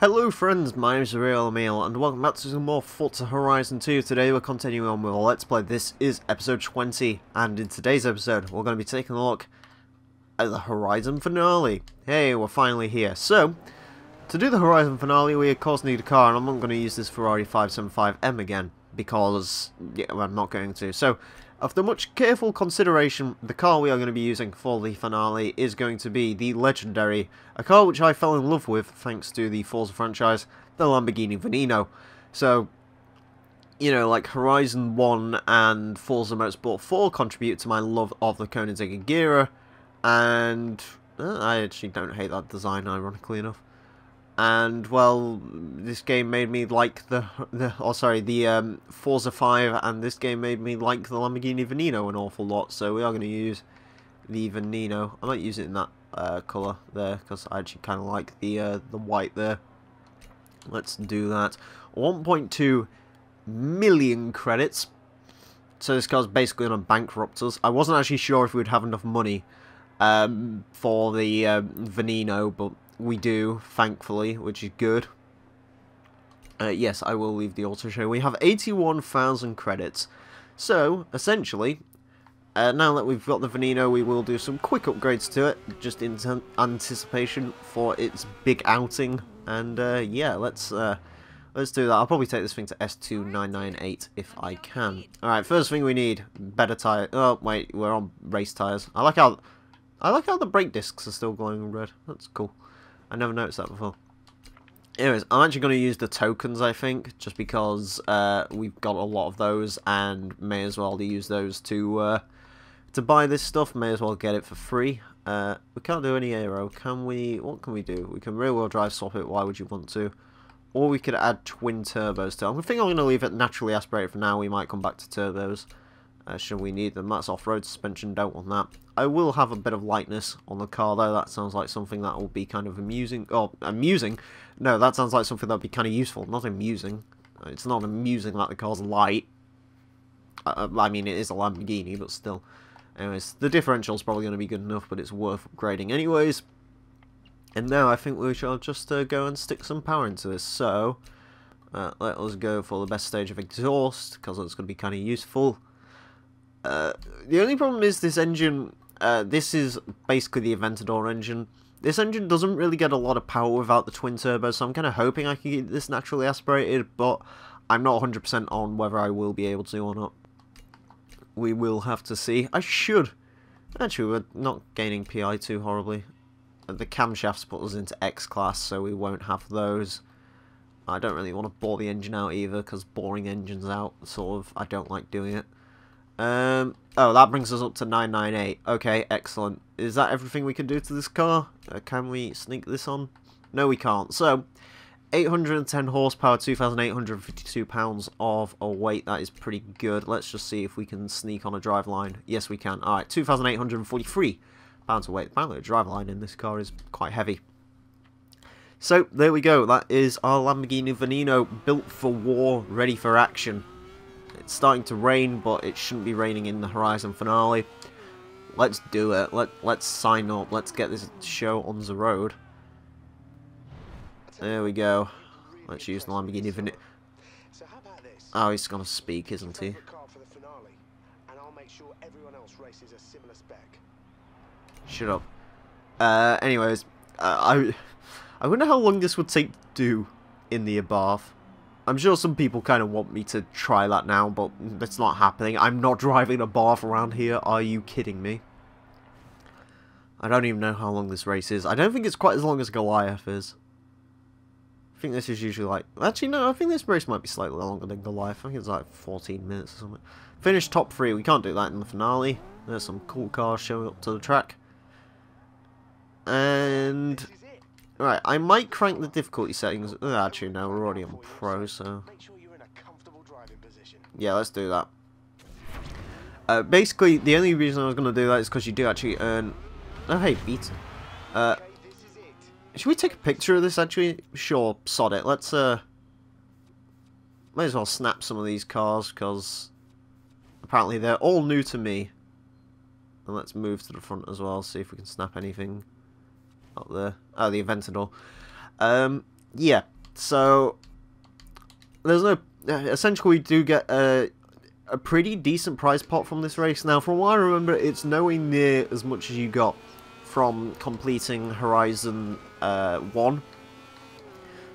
Hello friends, my name is Emile and welcome back to some more Forza Horizon 2. Today we're continuing on with our Let's Play. This is episode 20 and in today's episode we're going to be taking a look at the Horizon finale. Hey, we're finally here. So, to do the Horizon finale we of course need a car, and I'm not going to use this Ferrari 575M again because I'm not going to. So, after much careful consideration, the car we are going to be using for the finale is going to be the legendary, a car which I fell in love with thanks to the Forza franchise, the Lamborghini Veneno. So, you know, like Horizon 1 and Forza Motorsport 4 contribute to my love of the Koenigsegg Gira, and I actually don't hate that design, ironically enough. And well, this game made me like the Forza 5, and this game made me like the Lamborghini Veneno an awful lot. So we are going to use the Veneno. I might use it in that colour there because I actually kind of like the white there. Let's do that. 1.2 million credits. So this car's basically going to bankrupt us. I wasn't actually sure if we'd have enough money for the Veneno, but we do, thankfully, which is good. Yes, I will leave the auto show. We have 81,000 credits. So, essentially, now that we've got the Veneno, we will do some quick upgrades to it, just in anticipation for its big outing. And yeah, let's do that. I'll probably take this thing to S2998 if I can. Alright, first thing we need, better tyre. Oh, wait, we're on race tyres. I like how the brake discs are still glowing red. That's cool. I never noticed that before. Anyways, I'm actually going to use the tokens, I think, just because we've got a lot of those, and may as well use those to buy this stuff. May as well get it for free. We can't do any aero, can we? What can we do? We can rear-wheel drive swap it. Why would you want to? Or we could add twin turbos to it. I think I'm going to leave it naturally aspirated for now. We might come back to turbos should we need them. That's off-road suspension, don't want that. I will have a bit of lightness on the car though. That sounds like something that will be kind of amusing. Oh, amusing? No, that sounds like something that would be kind of useful, not amusing. It's not amusing that the car's light. I mean, it is a Lamborghini, but still. Anyways, the differential's probably going to be good enough, but it's worth upgrading anyways. And now I think we shall just go and stick some power into this. So, let us go for the best stage of exhaust, because it's going to be kind of useful. The only problem is this engine, this is basically the Aventador engine. This engine doesn't really get a lot of power without the twin turbo, so I'm kind of hoping I can get this naturally aspirated, but I'm not 100% on whether I will be able to or not. We will have to see. I should. Actually, we're not gaining PI too horribly. The camshafts put us into X class, so we won't have those. I don't really want to bore the engine out either, because boring engines out, sort of, I don't like doing it. Oh, that brings us up to 998. Okay, excellent. Is that everything we can do to this car? Can we sneak this on? No, we can't. So, 810 horsepower, 2,852 pounds of a weight. That is pretty good. Let's just see if we can sneak on a driveline. Yes, we can. Alright, 2,843 pounds of weight. Apparently, a driveline in this car is quite heavy. So, there we go. That is our Lamborghini Veneno, built for war, ready for action. It's starting to rain, but it shouldn't be raining in the Horizon finale. Let's do it. Let's sign up. Let's get this show on the road. There we go. Let's use the Lamborghini Veneno. Oh, he's gonna speak, isn't he? Shut up. Anyways, I wonder how long this would take to do in the Abarth. I'm sure some people kind of want me to try that now, but that's not happening. I'm not driving a Abarth around here. Are you kidding me? I don't even know how long this race is. I don't think it's quite as long as Goliath is. I think this is usually like... Actually, no, I think this race might be slightly longer than Goliath. I think it's like 14 minutes or something. Finish top 3. We can't do that in the finale. There's some cool cars showing up to the track. And... Alright, I might crank the difficulty settings. Actually, no, we're already on Pro, so... Yeah, let's do that. Basically, the only reason I was going to do that is because you do actually earn... Oh, hey, Beta. Should we take a picture of this, actually? Sure, sod it. Let's, May as well snap some of these cars, because... Apparently, they're all new to me. And let's move to the front as well, see if we can snap anything up there. Oh, the Aventador. Yeah. So there's no. Essentially, we do get a pretty decent prize pot from this race. Now, from what I remember, it's nowhere near as much as you got from completing Horizon 1. For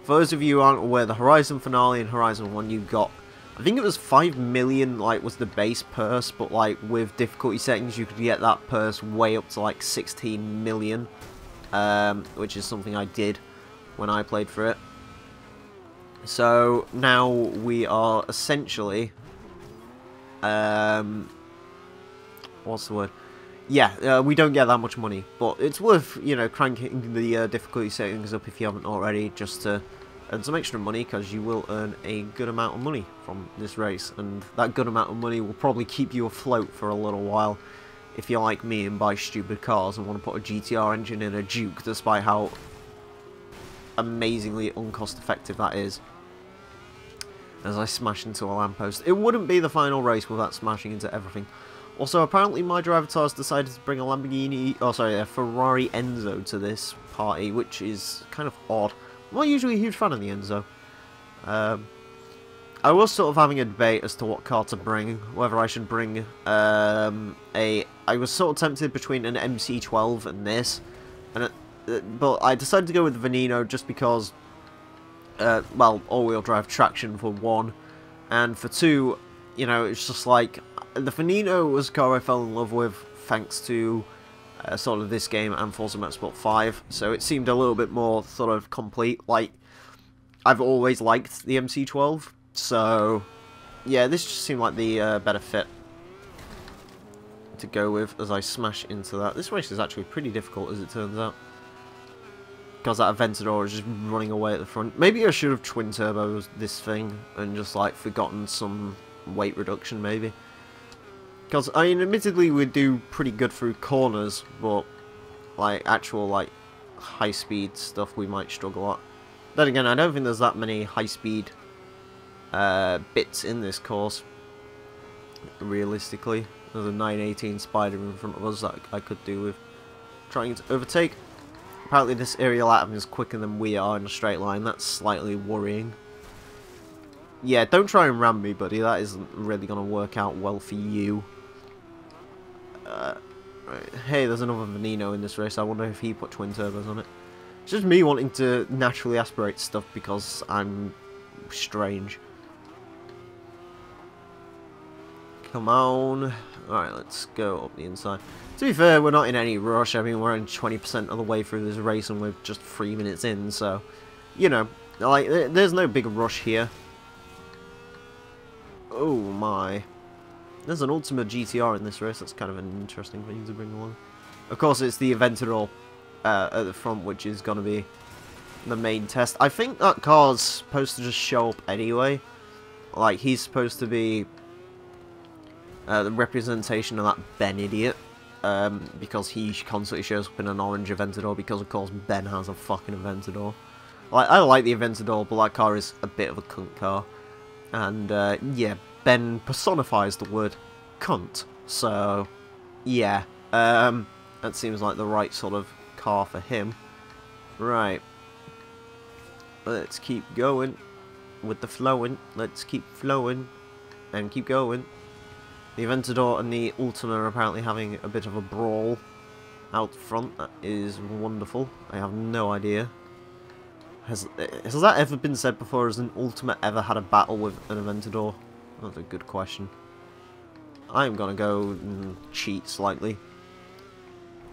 those of you who aren't aware, the Horizon finale and Horizon 1, you got, I think it was 5 million, like, was the base purse, but, like, with difficulty settings, you could get that purse way up to, like, 16 million, which is something I did when I played for it. So, now we are essentially, what's the word? Yeah, we don't get that much money, but it's worth, you know, cranking the difficulty settings up if you haven't already, just to earn some extra money, because you will earn a good amount of money from this race, and that good amount of money will probably keep you afloat for a little while if you're like me and buy stupid cars and want to put a GTR engine in a Duke, despite how amazingly uncost-effective that is. As I smash into a lamppost. It wouldn't be the final race without smashing into everything. Also, apparently my driver has decided to bring a a Ferrari Enzo to this party, which is kind of odd. I'm not usually a huge fan of the Enzo. I was sort of having a debate as to what car to bring, whether I should bring I was sort of tempted between an MC12 and this, but I decided to go with the Veneno just because, well, all-wheel drive traction for one, and for two, you know, it's just like, the Veneno was a car I fell in love with thanks to sort of this game and Forza Motorsport 5, so it seemed a little bit more sort of complete. Like, I've always liked the MC12, so yeah, this just seemed like the better fit to go with as I smash into that. This race is actually pretty difficult, as it turns out, because that Aventador is just running away at the front. Maybe I should have twin turbos this thing and just like forgotten some weight reduction, maybe. Because, I mean, admittedly we do pretty good through corners, but like actual like high speed stuff we might struggle at. Then again, I don't think there's that many high speed bits in this course, realistically. There's a 918 Spider in front of us that I could do with trying to overtake. Apparently this aerial atom is quicker than we are in a straight line. That's slightly worrying. Yeah, don't try and ram me, buddy. That isn't really going to work out well for you. Right. Hey, there's another Veneno in this race. I wonder if he put twin turbos on it. It's just me wanting to naturally aspirate stuff because I'm strange. Come on. Alright, let's go up the inside. To be fair, we're not in any rush. I mean, we're in 20% of the way through this race and we're just 3 minutes in, so, you know, like, there's no big rush here. Oh my. There's an Ultima GTR in this race. That's kind of an interesting thing to bring along. Of course, it's the Aventador at the front, which is going to be the main test. I think that car's supposed to just show up anyway. Like, he's supposed to be the representation of that Ben idiot. Because he constantly shows up in an orange Aventador, because of course Ben has a fucking Aventador. Like, I like the Aventador, but that car is a bit of a cunt car. And, yeah, Ben personifies the word cunt. So, yeah, that seems like the right sort of car for him. Right. Let's keep going with the flowing. Let's keep flowing and keep going. The Aventador and the Ultima are apparently having a bit of a brawl out front. That is wonderful. I have no idea. Has that ever been said before? Has an Ultima ever had a battle with an Aventador? That's a good question. I'm gonna go and cheat slightly.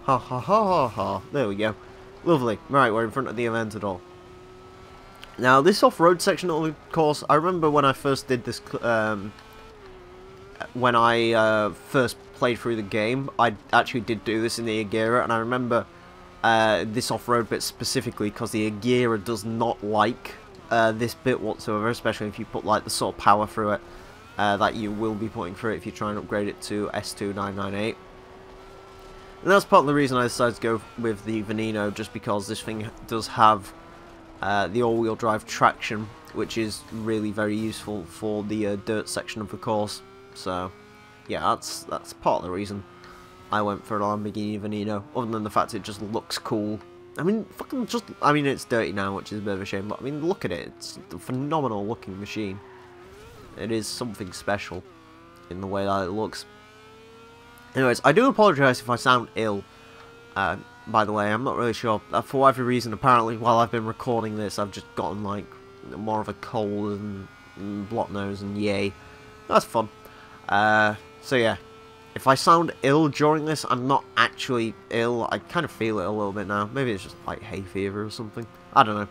Ha ha ha ha ha. There we go. Lovely. Right, we're in front of the Aventador. Now, this off-road section, of course, I remember when I first did this, when I first played through the game, I actually did do this in the Agera, and I remember this off-road bit specifically because the Agera does not like this bit whatsoever, especially if you put like the sort of power through it that you will be putting through it if you try and upgrade it to S2998. And that's part of the reason I decided to go with the Veneno, just because this thing does have the all-wheel drive traction, which is really very useful for the dirt section of the course. So, yeah, that's part of the reason I went for a Lamborghini Veneno, other than the fact it just looks cool I mean, fucking just... I mean, it's dirty now, which is a bit of a shame, but I mean, look at it. It's a phenomenal looking machine. It is something special in the way that it looks. Anyways, I do apologise if I sound ill. By the way, I'm not really sure. For whatever reason, apparently, while I've been recording this, I've just gotten, like, more of a cold and blocked nose, and yay. That's fun. So yeah. If I sound ill during this, I'm not actually ill. I kind of feel it a little bit now. Maybe it's just like hay fever or something. I don't know.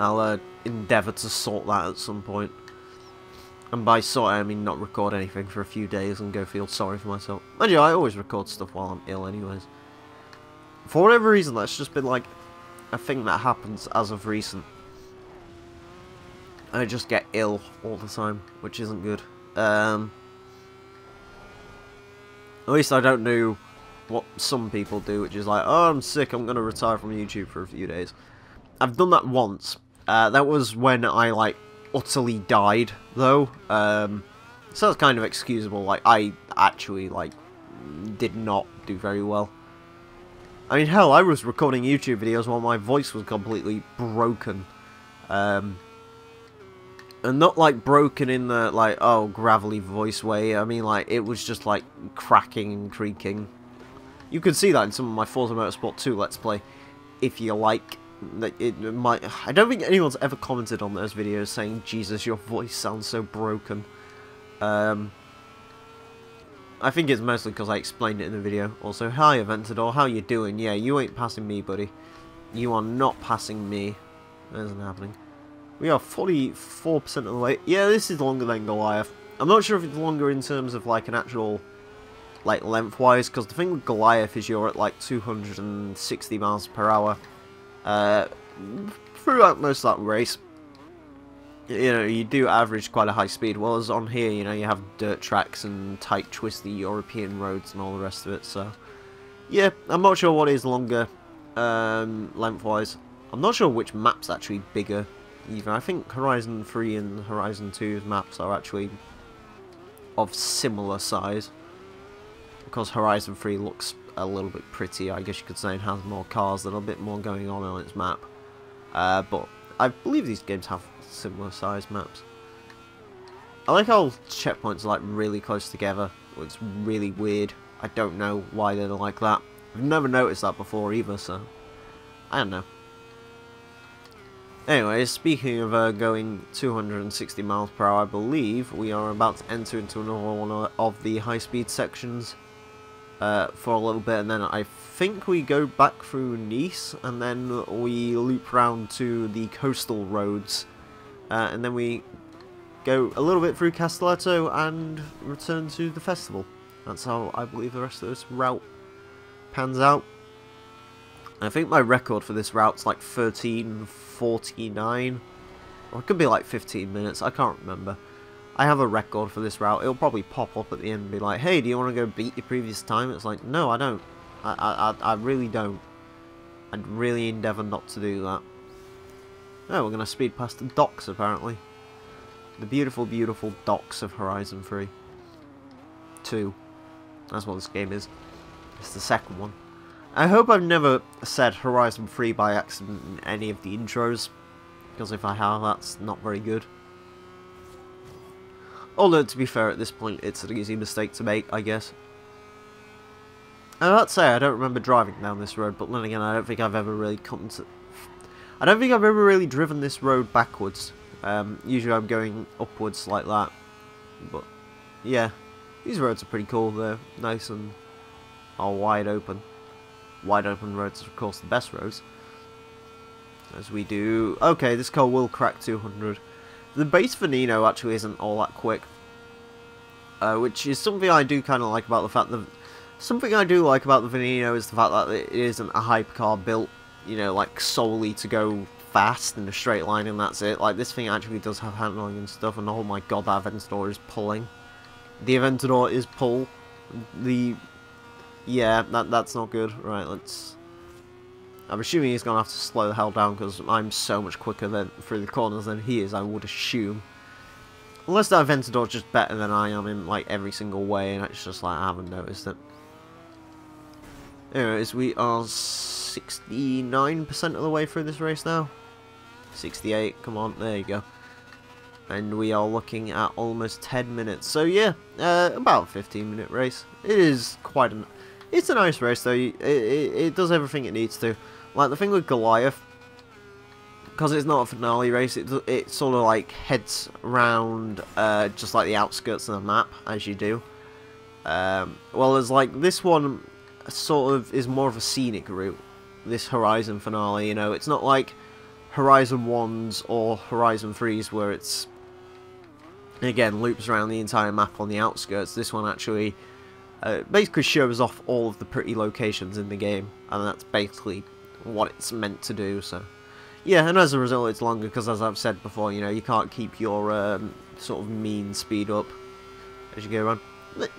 I'll endeavour to sort that at some point. And by sort, I mean not record anything for a few days and go feel sorry for myself. And yeah, I always record stuff while I'm ill anyways. For whatever reason, that's just been like a thing that happens as of recent. I just get ill all the time, which isn't good. At least I don't do what some people do, which is like, oh, I'm sick, I'm going to retire from YouTube for a few days. I've done that once. That was when I, like, utterly died, though. So that's kind of excusable. Like, I actually, like, did not do very well. I mean, hell, I was recording YouTube videos while my voice was completely broken. And not, like, broken in the, like, oh, gravelly voice way. I mean, like, it was just, like, cracking and creaking. You can see that in some of my Forza Motorsport 2 Let's Play, if you like. I don't think anyone's ever commented on those videos saying, Jesus, your voice sounds so broken. I think it's mostly because I explained it in the video. Also, hi, Aventador, how you doing? Yeah, you ain't passing me, buddy. You are not passing me. That isn't happening. We are 44% of the way. Yeah, this is longer than Goliath. I'm not sure if it's longer in terms of, like, an actual, like, lengthwise, because the thing with Goliath is you're at, like, 260 miles per hour throughout most of that race. You know, you do average quite a high speed, whereas on here, you know, you have dirt tracks and tight, twisty European roads and all the rest of it, so... Yeah, I'm not sure what is longer, lengthwise. I'm not sure which map's actually bigger. Even I think Horizon 3 and Horizon 2's maps are actually of similar size. Because Horizon 3 looks a little bit prettier, I guess you could say, and has more cars and a bit more going on its map. But I believe these games have similar size maps. I like how checkpoints are like really close together. It's really weird. I don't know why they're like that. I've never noticed that before either, so I don't know. Anyways, speaking of going 260 miles per hour, I believe we are about to enter into another one of the high-speed sections for a little bit, and then I think we go back through Nice, and then we loop round to the coastal roads, and then we go a little bit through Castelletto and return to the festival. That's how I believe the rest of this route pans out. I think my record for this route's like 13:49, or it could be like 15 minutes, I can't remember. I have a record for this route. It'll probably pop up at the end and be like, hey, do you want to go beat your previous time? It's like, no, I don't. I really don't. I'd really endeavour not to do that. Oh, we're going to speed past the docks, apparently. The beautiful, beautiful docks of Horizon 3. 2. That's what this game is. It's the second one. I hope I've never said Horizon 3 by accident in any of the intros, because if I have, that's not very good. Although, to be fair, at this point, it's an easy mistake to make, I guess. I have to say, I don't remember driving down this road, but then again, I don't think I've ever really I don't think I've ever really driven this road backwards. Usually I'm going upwards like that. But, yeah, these roads are pretty cool. They're nice and are wide open. Wide open roads are, of course, the best roads. As we do... Okay, this car will crack 200. The base Veneno actually isn't all that quick. Which is something I do kind of like about the fact that... Something I do like about the Veneno is the fact that it isn't a hypercar built, you know, like, solely to go fast in a straight line and that's it. Like, this thing actually does have handling and stuff, and oh my god, that Aventador is pulling. The Aventador is pull. Yeah, that's not good. Right, let's... I'm assuming he's going to have to slow the hell down because I'm so much quicker through the corners than he is, I would assume. Unless that Aventador is just better than I am in, like, every single way, and it's just like, I haven't noticed it. Anyways, we are 69% of the way through this race now. 68, come on, there you go. And we are looking at almost 10 minutes. So yeah, about a 15-minute race. It is quite it's a nice race though. It does everything it needs to. Like the thing with Goliath, because it's not a finale race, it sort of like heads around just like the outskirts of the map as you do. Well, as like this one sort of is more of a scenic route. This Horizon finale, you know, it's not like Horizon 1's or Horizon 3's where it's again loops around the entire map on the outskirts. This one actually basically shows off all of the pretty locations in the game, and that's basically what it's meant to do. So yeah, and as a result it's longer because, as I've said before, you know, you can't keep your sort of mean speed up as you go around.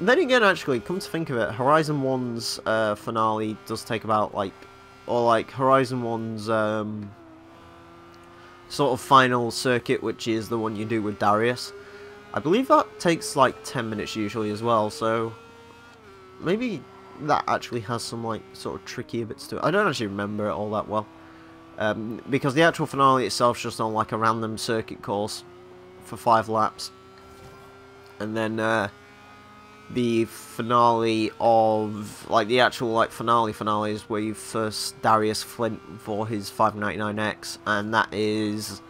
Then again, actually, come to think of it, Horizon 1's finale does take about like, or like Horizon 1's sort of final circuit, which is the one you do with Darius. I believe that takes like 10 minutes usually as well, so maybe that actually has some like sort of trickier bits to it. I don't actually remember it all that well, because the actual finale itself is just on like a random circuit course for 5 laps, and then the finale of like the actual like finale is where you first Darius Flint for his 599X, and that is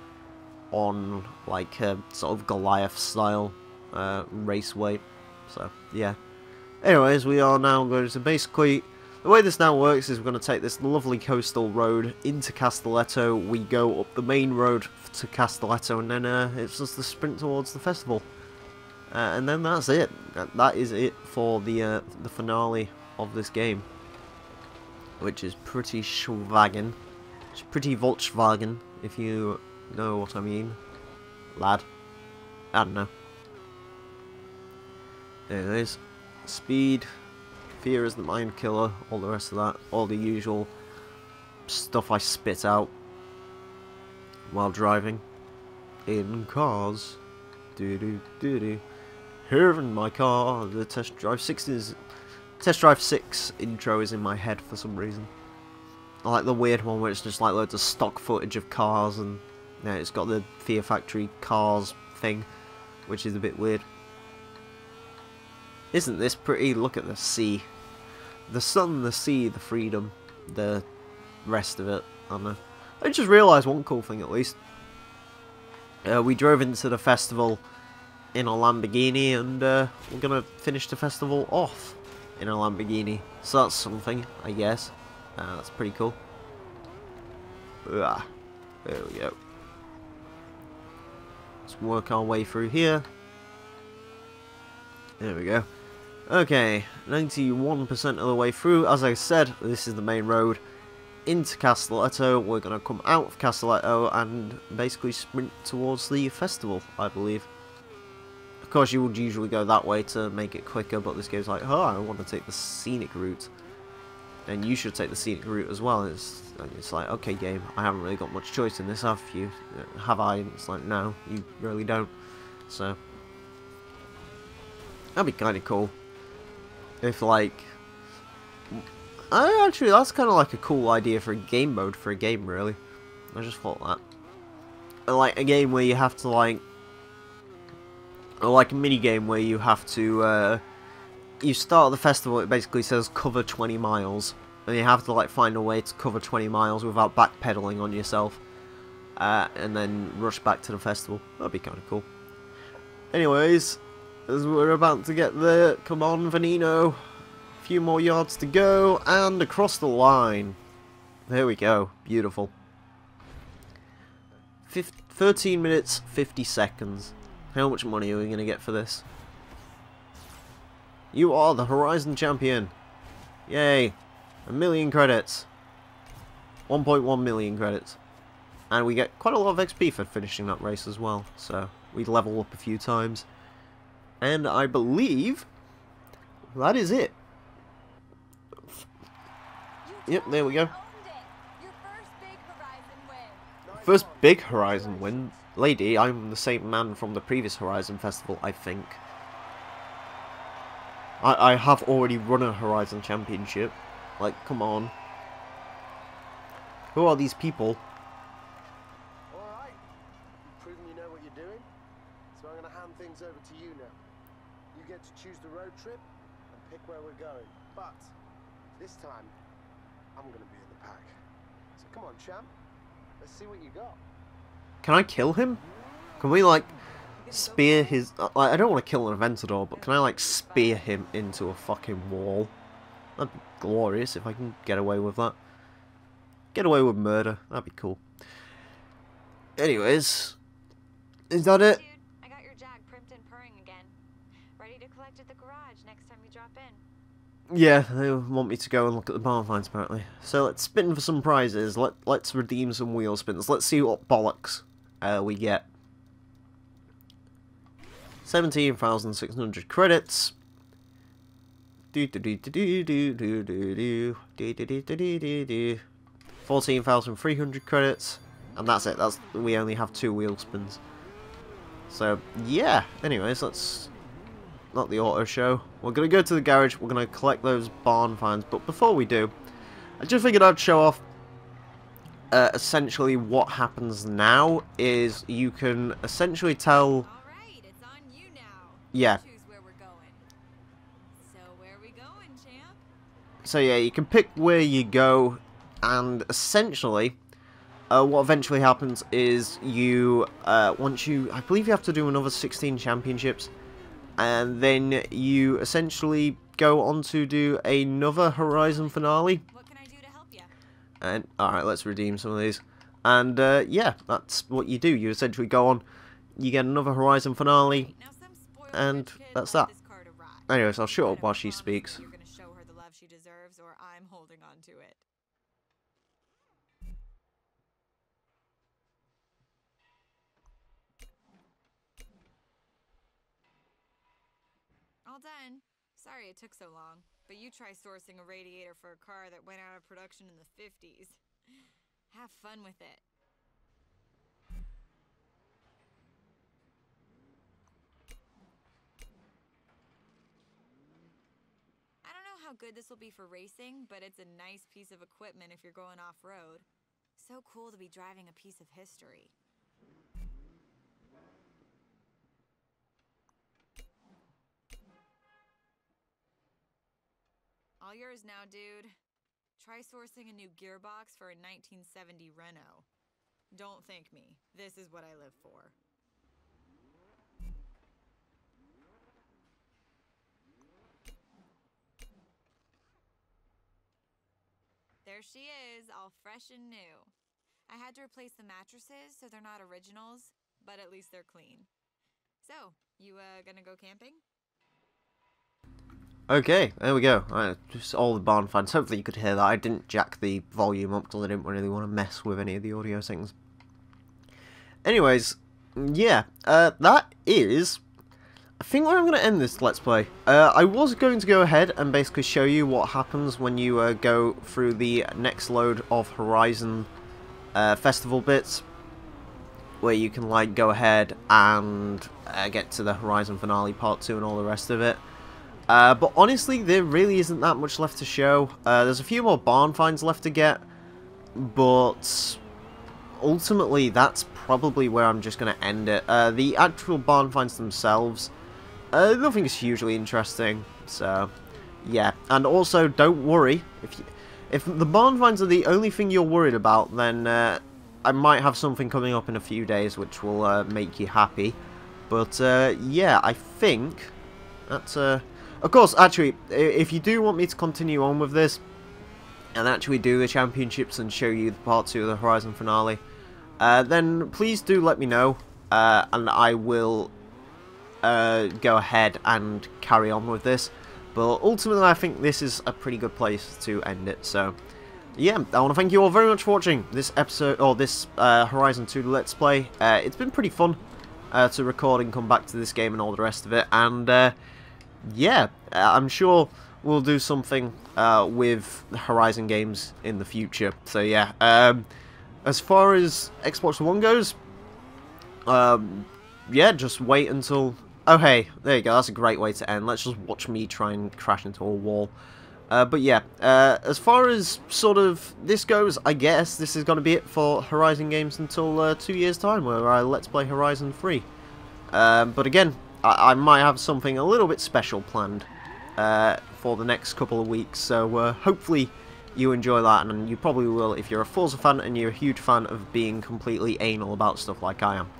on like a sort of Goliath style raceway. So yeah, anyways, we are now going to basically, the way this now works is we're going to take this lovely coastal road into Castelletto. We go up the main road to Castelletto, and then it's just the sprint towards the festival. And then that's it. That is it for the finale of this game, which is pretty Schwagen. It's pretty Volkswagen, if you know what I mean, lad. I don't know. Anyways, speed, fear is the mind killer, all the rest of that, all the usual stuff I spit out while driving in cars. Doo doo doo doo. Here in my car, the Test Drive 6 intro is in my head for some reason. I like the weird one where it's just like loads of stock footage of cars, and yeah, it's got the Fear Factory cars thing, which is a bit weird. Isn't this pretty? Look at the sea. The sun, the sea, the freedom, the rest of it. I don't know. I just realised one cool thing at least. We drove into the festival in a Lamborghini, and we're gonna finish the festival off in a Lamborghini, so that's something, I guess. That's pretty cool. There we go. Let's work our way through here. There we go. Okay, 91% of the way through. As I said, this is the main road into Castelletto. We're gonna come out of Castelletto and basically sprint towards the festival, I believe. Of course, you would usually go that way to make it quicker, but this game's like, oh, I want to take the scenic route. And you should take the scenic route as well. It's like, okay, game, I haven't really got much choice in this, have you? Have I? It's like, no, you really don't. So, that'd be kind of cool. If, like, actually, that's kind of like a cool idea for a game mode for a game, really. I just thought that. Like, a game where you have to, like, or like a mini game where you have to, you start the festival, it basically says cover 20 miles, and you have to like find a way to cover 20 miles without backpedaling on yourself, and then rush back to the festival. That'd be kind of cool. Anyways, as we're about to get there, come on Veneno, a few more yards to go, and across the line. There we go, beautiful. 13 minutes, 50 seconds. How much money are we going to get for this? You are the Horizon Champion. Yay. 1 million credits. 1.1 million credits. And we get quite a lot of XP for finishing that race as well. So, we level up a few times. And I believe that is it. Yep, there we go. First big Horizon win. Lady, I'm the same man from the previous Horizon Festival, I think. I have already run a Horizon Championship. Like, come on. Who are these people? Alright. You've proven you know what you're doing, so I'm going to hand things over to you now. You get to choose the road trip and pick where we're going. But this time, I'm going to be in the pack. So come on, champ. Let's see what you got. Can I kill him? Can we, like, spear his... I don't want to kill an Aventador, but can I, like, spear him into a fucking wall? That'd be glorious if I can get away with that. Get away with murder. That'd be cool. Anyways, is that it? Dude, I got your Jag primed and purring again. Ready to collect at the garage next time you drop in. Yeah, they want me to go and look at the barn finds apparently. So let's spin for some prizes. Let's redeem some wheel spins. Let's see what bollocks we get. 17,600 credits. 14,300 credits, and that's it. We only have 2 wheel spins. So yeah. Anyways, let's not the auto show. We're gonna go to the garage. We're gonna collect those barn finds. But before we do, I just figured I'd show off. Essentially, what happens now is you can essentially tell. All right, it's on you now. Yeah. Choose where we're going. So where are we going, champ? So yeah, you can pick where you go. And essentially, what eventually happens is you, I believe you have to do another 16 championships, and then you essentially go on to do another Horizon finale. What can I do to help you? And, alright, let's redeem some of these. And, yeah, that's what you do. You essentially go on, you get another Horizon finale, Now some spoiled and rich kid that's wanted that. this car to ride. Anyways, I'll shut I up while never she promised speaks. You're gonna show her the love she deserves, or I'm holding on to it. All done. Sorry it took so long, but you try sourcing a radiator for a car that went out of production in the 50s. Have fun with it. I don't know how good this will be for racing, but it's a nice piece of equipment if you're going off-road. So cool to be driving a piece of history. All yours now, dude. Try sourcing a new gearbox for a 1970 Renault. Don't thank me. This is what I live for. There she is, all fresh and new. I had to replace the mattresses, so they're not originals, but at least they're clean. So, you gonna go camping? Okay, there we go. Just all the barn finds. Hopefully you could hear that. I didn't jack the volume up because I didn't really want to mess with any of the audio things. Anyways, yeah, that is, I think, where I'm going to end this Let's Play. I was going to go ahead and basically show you what happens when you go through the next load of Horizon Festival bits, where you can, like, go ahead and get to the Horizon Finale Part 2 and all the rest of it. But honestly, there really isn't that much left to show. There's a few more barn finds left to get, but ultimately that's probably where I'm just going to end it. The actual barn finds themselves, nothing is hugely interesting, so yeah. And also, don't worry, if the barn finds are the only thing you're worried about, then I might have something coming up in a few days which will make you happy. But yeah, I think that's of course, actually, if you do want me to continue on with this and actually do the championships and show you the part 2 of the Horizon finale, then please do let me know, and I will go ahead and carry on with this. But ultimately, I think this is a pretty good place to end it. So, yeah, I want to thank you all very much for watching this episode, or this Horizon 2 Let's Play. It's been pretty fun to record and come back to this game and all the rest of it, and yeah, I'm sure we'll do something with Horizon games in the future. So yeah, as far as Xbox One goes, yeah, just wait until... Oh hey, there you go, that's a great way to end. Let's just watch me try and crash into a wall. But yeah, as far as sort of this goes, I guess this is going to be it for Horizon games until 2 years' time, where I Let's Play Horizon 3. But again, I might have something a little bit special planned for the next couple of weeks, so hopefully you enjoy that, and you probably will if you're a Forza fan and you're a huge fan of being completely anal about stuff like I am.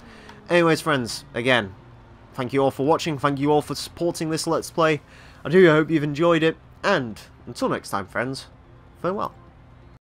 Anyways, friends, again, thank you all for watching, thank you all for supporting this Let's Play. I do hope you've enjoyed it, and until next time, friends, farewell.